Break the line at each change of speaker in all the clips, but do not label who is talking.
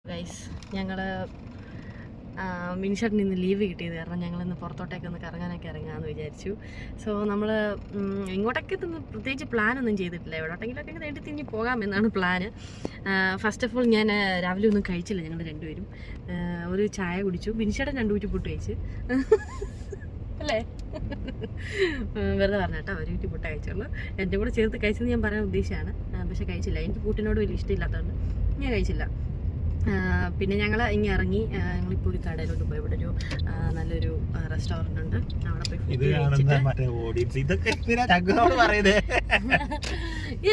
Guys, ഞങ്ങൾ മിനിഷേട്ടന് ഇന്ന് leave കിട്ടിയത് കാരണം ഞങ്ങളിന്ന് പുറത്തോട്ടേക്ക് ഒന്ന് കറങ്ങാനൊക്കെ ഇറങ്ങാമെന്ന് വിചാരിച്ചു. സോ നമ്മൾ ഇങ്ങോട്ടൊക്കെ പ്രത്യേകിച്ച് പ്ലാനൊന്നും ചെയ്തിട്ടില്ല. എവിടോട്ടെങ്കിലൊക്കെ തേടി തിരിഞ്ഞ് പോകാമെന്നാണ് പ്ലാന്. ഫസ്റ്റ് ഓഫ് ഓൾ ഞാൻ രാവിലെ ഒന്നും കഴിച്ചില്ല. ഞങ്ങൾ രണ്ടുപേരും ഒരു ചായ കുടിച്ചു. മിനിഷേട്ടൻ 2 കുറ്റി പുട്ട് കഴിച്ചു അല്ലേ? വെറുതെ പറഞ്ഞ കേട്ടോ, 1 കുറ്റി പുട്ട് കഴിച്ചുള്ളൂ. എൻ്റെ കൂടെ ചേർത്ത് കഴിച്ചെന്ന് ഞാൻ പറയാൻ ഉദ്ദേശിച്ചാണ്. പക്ഷെ കഴിച്ചില്ല. എനിക്ക് പുട്ടിനോട് വലിയ ഇഷ്ടമില്ലാത്തതുകൊണ്ട് ഞാൻ കഴിച്ചില്ല. പിന്നെ ഞങ്ങൾ ഇങ്ങനെ ഇറങ്ങി. ഞങ്ങളിപ്പോൾ ഒരു കടയിലോട്ട് പോയി. ഇവിടെ ഒരു നല്ലൊരു റെസ്റ്റോറൻറ്റ് ഉണ്ട്. അവിടെ പോയി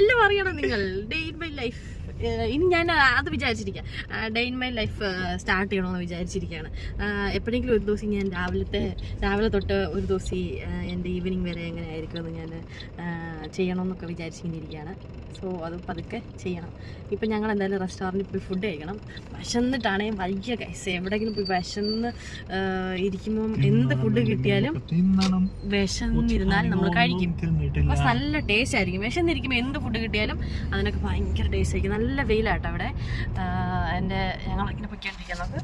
എല്ലാം അറിയണം നിങ്ങൾ. Day in my life. ഇനി ഞാൻ അത് വിചാരിച്ചിരിക്കാം. Day in my life start ചെയ്യണമെന്ന് വിചാരിച്ചിരിക്കുകയാണ്. എപ്പോഴെങ്കിലും ഒരു ദിവസം ഞാൻ രാവിലെ തൊട്ട് ഒരു ദിവസം എൻ്റെ ഈവനിങ് വരെ എങ്ങനെ ആയിരിക്കുമെന്ന് ഞാൻ ചെയ്യണമെന്നൊക്കെ വിചാരിച്ചിങ്ങനെ ഇരിക്കുകയാണ്. സോ അത് പതുക്കെ ചെയ്യണം. ഇപ്പം ഞങ്ങൾ എന്തായാലും റെസ്റ്റോറൻറ്റിൽ പോയി ഫുഡ് കഴിക്കണം. വിശന്നിട്ടാണേ വൈകിയ കൈസ്. എവിടെയെങ്കിലും പോയി വിശന്ന് ഇരിക്കുമ്പം എന്ത് ഫുഡ് കിട്ടിയാലും വിശന്നിരുന്നാൽ നമ്മൾ കഴിക്കും. പക്ഷെ നല്ല ടേസ്റ്റ് ആയിരിക്കും. വിശന്നിരിക്കുമ്പോൾ എന്ത് ഫുഡ് കിട്ടിയാലും അതിനൊക്കെ ഭയങ്കര ടേസ്റ്റ് ആയിരിക്കും. നല്ല വെയിലാട്ടോ അവിടെ. ഞങ്ങളിങ്ങനെ പൊയ്ക്കൊണ്ടിരിക്കുന്നത്.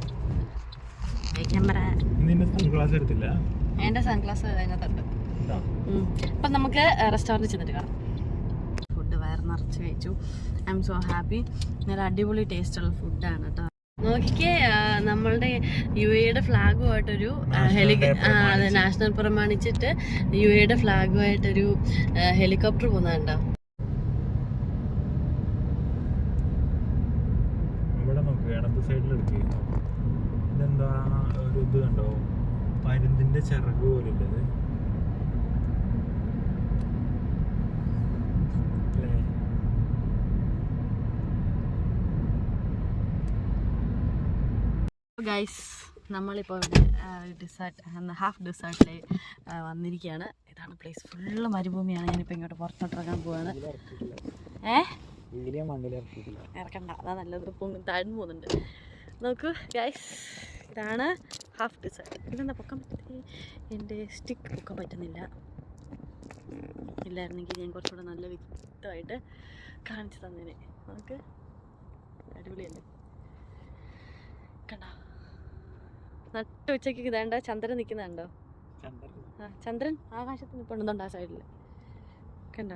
ക്യാമറ എൻ്റെ സൺഗ്ലാസ് അതിനകത്തുണ്ട്. അപ്പം നമുക്ക് റെസ്റ്റോറൻറ്റിൽ ചെന്നിട്ട് കാണാം. ഫുഡ് വയർ നിറച്ച് കഴിച്ചു. I M so happy. നല്ല അടിപൊളി ടേസ്റ്റുള്ള ഫുഡാണ് കേട്ടോ. നോക്കിക്കേ, നമ്മളുടെ UAE ഫ്ലാഗുമായിട്ടൊരു നാഷണൽ പ്രമാണിച്ചിട്ട് UAE ഫ്ലാഗുമായിട്ടൊരു ഹെലികോപ്റ്റർ പോകുന്നുണ്ടോ?
ഇതെന്താ ഒരു ഇത് കണ്ടോ, പരുന്തിന്റെ ചിറക് പോലെ ഉള്ളത്.
ഗൈസ്, നമ്മളിപ്പോൾ ഇവിടെ ഹാഫ് ഡെസേർട്ടിൽ വന്നിരിക്കുകയാണ്. ഇതാണ് പ്ലേസ്. ഫുള്ള് മരുഭൂമിയാണ്. ഞാനിപ്പോൾ ഇങ്ങോട്ട് പുറത്തോട്ടിറങ്ങാൻ പോവാണ്. ഇറക്കണ്ട, അതാ നല്ലത്. താഴ്ന്നു പോകുന്നുണ്ട്. നോക്കൂ ഗൈസ്, ഇതാണ് ഹാഫ് ഡെസേർട്ട്. ഇതെന്താ പൊക്കാൻ പറ്റുന്നത്? എൻ്റെ സ്റ്റിക്ക് പൊക്കാൻ പറ്റുന്നില്ല. ഇല്ലായിരുന്നെങ്കിൽ ഞാൻ കുറച്ചുകൂടെ നല്ല വ്യക്തമായിട്ട് കാണിച്ചു തന്നേനെ. നമുക്ക് അടിപൊളിയല്ലേ? കണ്ട നട്ട ഉച്ചയ്ക്ക് ഇതേണ്ട ചന്ദ്രൻ നിൽക്കുന്നുണ്ടോ? ചന്ദ്രൻ ആകാശത്ത് നിൽപ്പുണ്ടെന്നുണ്ട് ആ സൈഡിൽ. കണ്ട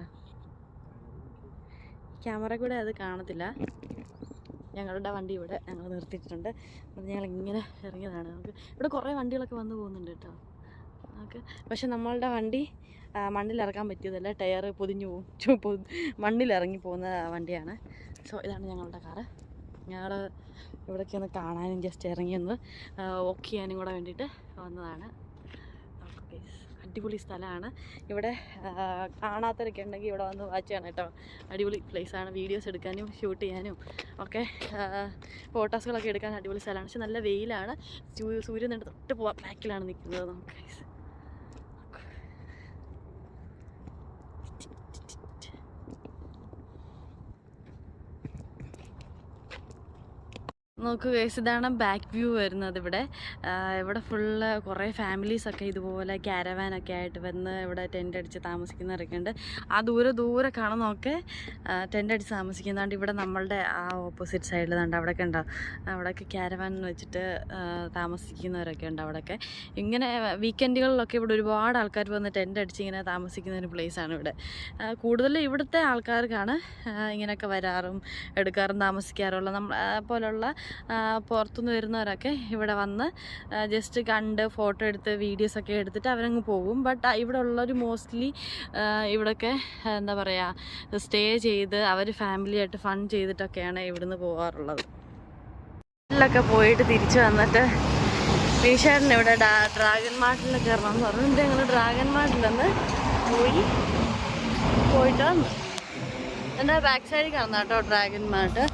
ക്യാമറ കൂടെ അത് കാണത്തില്ല. ഞങ്ങളുടെ വണ്ടി ഇവിടെ ഞങ്ങൾ നിർത്തിയിട്ടുണ്ട്. അത് ഞങ്ങളിങ്ങനെ ഇറങ്ങിയതാണ്. നമുക്ക് ഇവിടെ കുറേ വണ്ടികളൊക്കെ വന്ന് പോകുന്നുണ്ട് കേട്ടോ. നമുക്ക് പക്ഷെ നമ്മളുടെ വണ്ടി മണ്ണിലിറക്കാൻ പറ്റിയതല്ല. ടയർ പൊതിഞ്ഞു പോകും. മണ്ണിലിറങ്ങി പോകുന്ന വണ്ടിയാണ്. സോ ഇതാണ് ഞങ്ങളുടെ കാറ്. ഞങ്ങൾ ഇവിടേക്ക് ഒന്ന് കാണാനും ജസ്റ്റ് ഇറങ്ങിയൊന്ന് വോക്ക് ചെയ്യാനും കൂടെ വേണ്ടിയിട്ട് വന്നതാണ്. അടിപൊളി സ്ഥലമാണ്. ഇവിടെ കാണാത്തവരൊക്കെ ഉണ്ടെങ്കിൽ ഇവിടെ വന്ന് വാച്ച് ചെയ്യണം കേട്ടോ. അടിപൊളി പ്ലേസാണ്. വീഡിയോസ് എടുക്കാനും ഷൂട്ട് ചെയ്യാനും ഒക്കെ ഫോട്ടോസുകളൊക്കെ എടുക്കാൻ അടിപൊളി സ്ഥലമാണ്. പക്ഷെ നല്ല വെയിലാണ്. സൂര്യൻ നിന്ന് തൊട്ട് ബാക്കിലാണ് നിൽക്കുന്നത്. നമുക്ക് നോക്കൂ ഗൈസ്, ഇതാണ് ബാക്ക് വ്യൂ വരുന്നത്. ഇവിടെ ഫുള്ള് കുറേ ഫാമിലീസൊക്കെ ഇതുപോലെ ക്യാരവാനൊക്കെ ആയിട്ട് വന്ന് ഇവിടെ ടെൻ്റ് അടിച്ച് താമസിക്കുന്നവരൊക്കെ ഉണ്ട്. ആ ദൂരെ കാണുന്നതൊക്കെ ടെൻ്റ് അടിച്ച് താമസിക്കുന്നതുകൊണ്ട് ഇവിടെ നമ്മളുടെ ആ ഓപ്പോസിറ്റ് സൈഡിൽ ഉണ്ട് അവിടെയൊക്കെ ഉണ്ടാവും. അവിടെയൊക്കെ ക്യാരവാൻ വെച്ചിട്ട് താമസിക്കുന്നവരൊക്കെ ഉണ്ട്. അവിടെയൊക്കെ ഇങ്ങനെ വീക്കെൻഡുകളിലൊക്കെ ഇവിടെ ഒരുപാട് ആൾക്കാർ വന്ന് ടെൻ്റ് അടിച്ച് ഇങ്ങനെ താമസിക്കുന്ന ഒരു പ്ലേസാണ് ഇവിടെ. കൂടുതലും ഇവിടുത്തെ ആൾക്കാർക്കാണ് ഇങ്ങനെയൊക്കെ വരാറും എടുക്കാറും താമസിക്കാറുള്ള. പോലുള്ള പുറത്തുനിന്ന് വരുന്നവരൊക്കെ ഇവിടെ വന്ന് ജസ്റ്റ് കണ്ട് ഫോട്ടോ എടുത്ത് വീഡിയോസൊക്കെ എടുത്തിട്ട് അവരങ്ങ് പോകും. ബട്ട് ഇവിടെ ഉള്ളവർ മോസ്റ്റ്ലി ഇവിടെയൊക്കെ എന്താ പറയുക സ്റ്റേ ചെയ്ത് അവർ ഫാമിലിയായിട്ട് ഫൺ ചെയ്തിട്ടൊക്കെയാണ് ഇവിടുന്ന് പോകാറുള്ളത്. ൊക്കെ പോയിട്ട് തിരിച്ചു വന്നിട്ട് വീശാടിന് ഇവിടെ ഡ്രാഗൺ മാർട്ടിൽ കയറണം എന്ന് പറഞ്ഞിട്ട് ഞങ്ങൾ ഡ്രാഗൺ മാർട്ടിലൊന്ന് പോയിട്ട് വന്നു. എൻ്റെ ബാക്ക് സൈഡിൽ കിടന്ന കേട്ടോ ഡ്രാഗൺ മാർട്ട്.